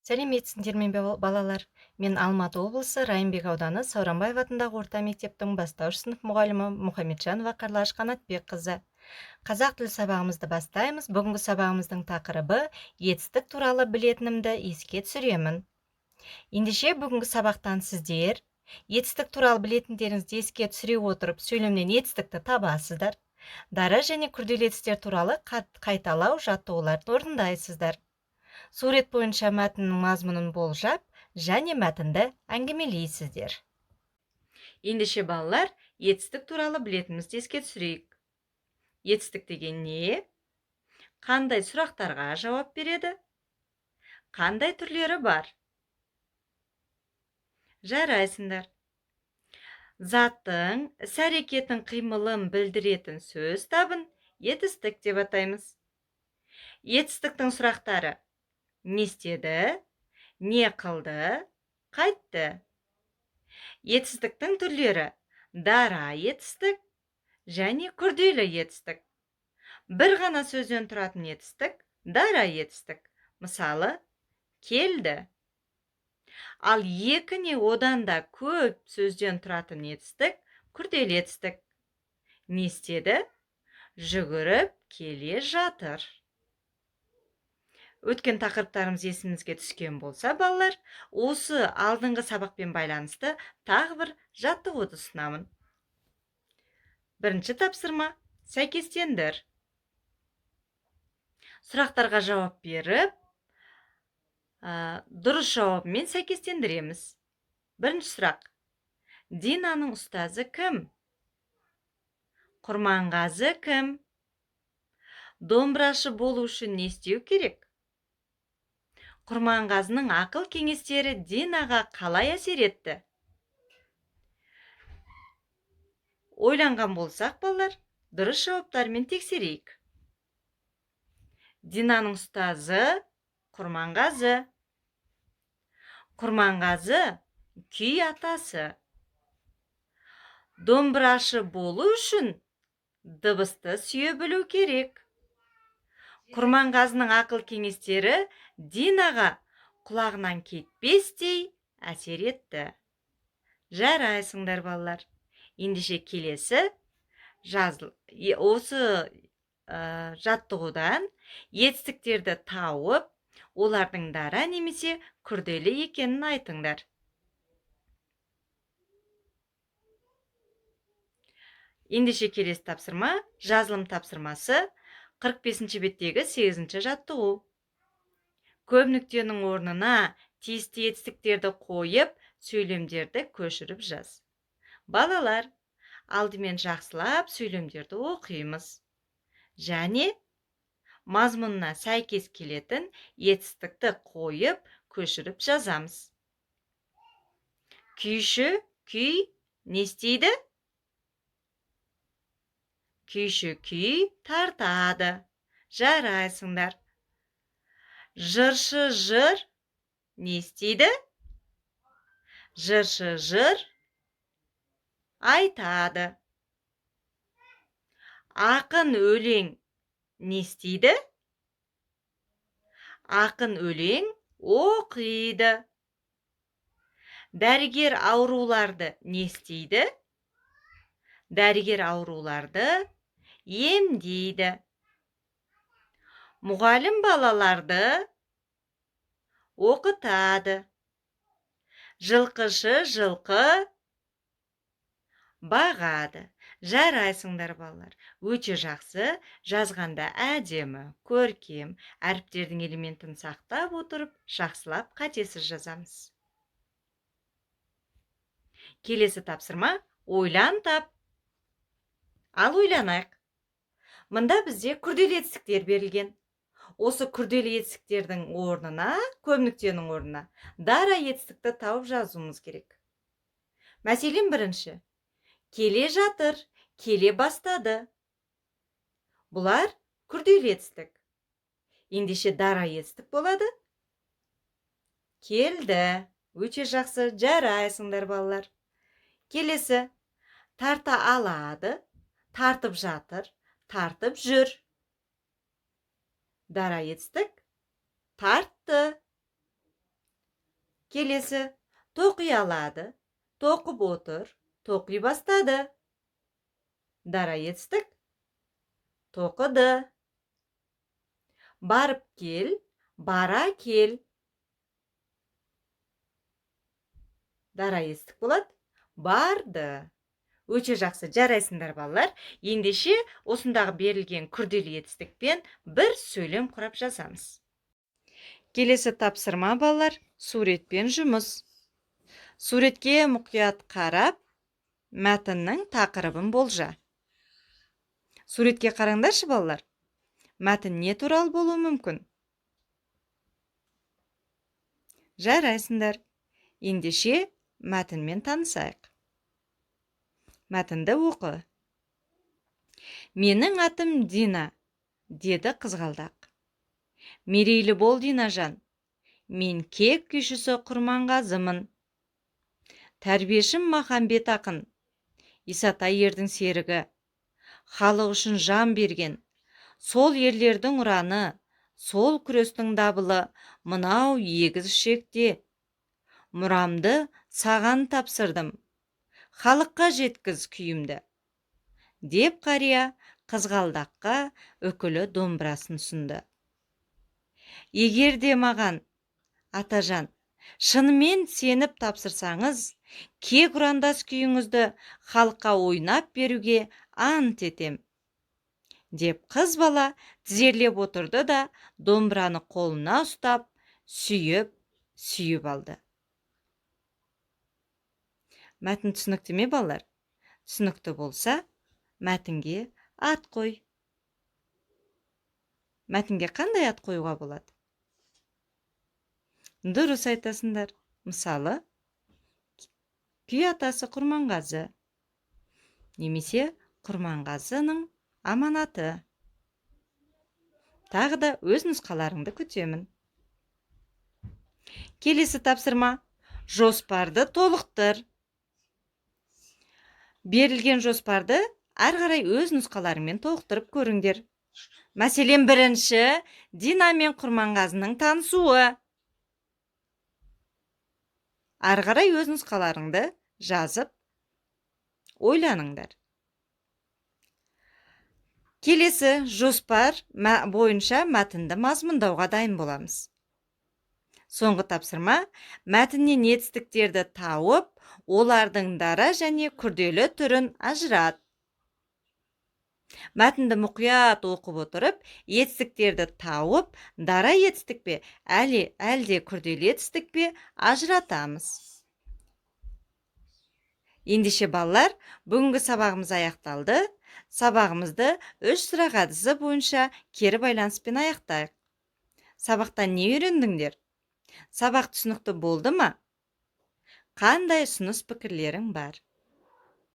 Сәлеметсіңдер ме балалар? Мен Алматы облысы Райымбек ауданы Сауранбаев атындағы орта мектептің бастауыш сынып мұғалімі Мұхамеджанова Қарлаш Қанатбекқызы. Қазақ тіл сабағымызды бастаймыз. Бүгінгі сабағымыздың тақырыбы етістік туралы білетінімді еске түсіремін. Ендеше бүгінгі сабақтан сіздер етістік туралы білетіндеріңізді еске түсіре отырып сөйлемнен етістікті табасыздар. Дара және күрделі етістіктер туралы қайталау жаттығуларды орындайсыздар. Сурет бойынша мәтіннің мазмұнын болжап, және мәтінді әңгімелейсіздер. Ендеше балалар, етістік туралы білетінімізді еске түсірейік. Етістік деген не? Қандай сұрақтарға жауап береді? Қандай түрлері бар? Жарайсыңдар. Заттың іс-әрекетін қимылын білдіретін сөз табын етістік деп атаймыз. Етістіктің сұрақтары: не істеді, не қылды, қайтты. Етістіктің түрлері: дара етістік және күрделі етістік. Бір ғана сөзден тұратын етістік дара етістік. Мысалы, келді. Ал екі не одан да көп сөзден тұратын етістік күрделі етістік. Не істеді? Жүгіріп келе жатыр. Өткен тақырыптарымыз есімізге түскен болса, балалар, осы алдыңғы сабақпен байланысты тағы бір жаттығуды ұсынамын. Бірінші тапсырма: сәйкестендір. Сұрақтарға жауап беріп, дұрыс жауабымен сәйкестендіреміз. Бірінші сұрақ: Динаның ұстазы кім? Құрманғазы кім? Домбырашы болу үшін не істеу керек? Құрманғазының ақыл кеңестері Динаға қалай әсер етті? Ойланған болсақ, балалар, дұрыс жауаптармен тексерейік. Динаның ұстазы Құрманғазы. Құрманғазы күй атасы. Домбырашы болу үшін дыбысты сүйе білу керек. Құрманғазының ақыл кеңестері Динаға құлағынан кетпестей әсер етті. Жарайсыңдар балалар. Ендеше келесі осы жаттығудан етістіктерді тауып, олардың дара немесе күрделі екенін айтыңдар. Ендеше келесі тапсырма, жазылым тапсырмасы, 45-ші беттегі 8-ші жаттығу. Көп нүктенің орнына тиісті етістіктерді қойып, сөйлемдерді көшіріп жаз. Балалар, алдымен жақсылап сөйлемдерді оқимыз. Және мазмұнына сәйкес келетін етістікті қойып, көшіріп жазамыз. Күйші, күй не істейді? Күйші күй тартады. Жарайсыңдар. Жыршы жыр не істейді? Жыршы жыр айтады. Ақын өлең не істейді? Ақын өлең оқиды. Дәрігер ауруларды не істейді? Дәрігер ауруларды емдейді. Мұғалім балаларды оқытады. Жылқышы жылқы бағады. Жарайсыңдар балалар. Өте жақсы, жазғанда әдемі, көркем, әріптердің элементін сақтап отырып, жақсылап қатесіз жазамыз. Келесі тапсырма: ойлан тап. Ал ойланайық. Мында бізде күрделі етістіктер берілген. Осы күрделі етістіктердің орнына, көп нүктенің орнына дара етістікті тауып жазуымыз керек. Мәселен, бірінші: келе жатыр, келе бастады. Бұлар күрделі етістік. Ендеше дара етістік болады. Келді. Өте жақсы, жарайсыңдар балалар. Келесі: тарта алады, тартып жатыр, тартып жүр. Дара етістік тартты. Келесі, тоқи алады, тоқып отыр, тоқи бастады. Дара етістік, тоқыды. Барып кел, бара кел. Дара етістік болады, барды. Өте жақсы, жарайсыңдар балалар. Ендеше осындағы берілген күрделі етістікпен бір сөйлем құрап жазамыз. Келесі тапсырма балалар, суретпен жұмыс. Суретке мұқият қарап, мәтіннің тақырыбын болжа. Суретке қараңдаршы балалар. Мәтін не туралы болуы мүмкін? Жарайсыңдар. Ендеше мәтінмен танысайық. Мәтінді оқы. Менің атым Дина, деді қызғалдақ. Мерейлі бол, Динажан. Мен кек күйшісі Құрманғазымын. Тәрбиешім Махамбет ақын, Исатай ердің серігі. Халық үшін жан берген. Сол ерлердің ұраны, сол күрестің дабылы, мынау егіз ішекте. Мұрамды саған тапсырдым. Халыққа жеткіз күйімді. Деп қария қызғалдаққа үкілі домбырасын ұсынды. Егер де маған, Атажан, шынымен сеніп тапсырсаңыз, кек ұрандас күйіңізді халыққа ойнап беруге ант етем. Деп қыз бала тізерлеп отырды да домбыраны қолына ұстап, сүйіп алды. Мәтін түсінікті ме, балалар? Түсінікті болса, мәтінге ат қой. Мәтінге қандай ат қоюға болады? Дұрыс айтасыңдар. Мысалы, күй атасы Құрманғазы. Немесе Құрманғазының аманаты. Тағы да өз нұсқаларыңды күтемін. Келесі тапсырма. Жоспарды толықтыр. Берілген жоспарды әр қарай өз нұсқаларымен толықтырып көріңдер. Мәселен, бірінші, Дина мен Құрманғазының танысуы. Әр қарай өз нұсқаларыңды жазып, ойланыңдар. Келесі, жоспар бойынша мәтінді мазмұндауға дайын боламыз. Соңғы тапсырма, мәтіннен етістіктерді тауып, олардың дара және күрделі түрін ажырат. Мәтінді мұқият оқып отырып, етістіктерді тауып, дара етістік пе, әлде күрделі етістік пе ажыратамыз. Ендеше балалар, бүгінгі сабағымыз аяқталды. Сабағымызды 3 сұрақ әдісі бойынша кері байланыспен аяқтайық. Сабақтан не үйрендіңдер? Сабақ түсінікті болды ма? Қандай ұсыныс пікірлерің бар?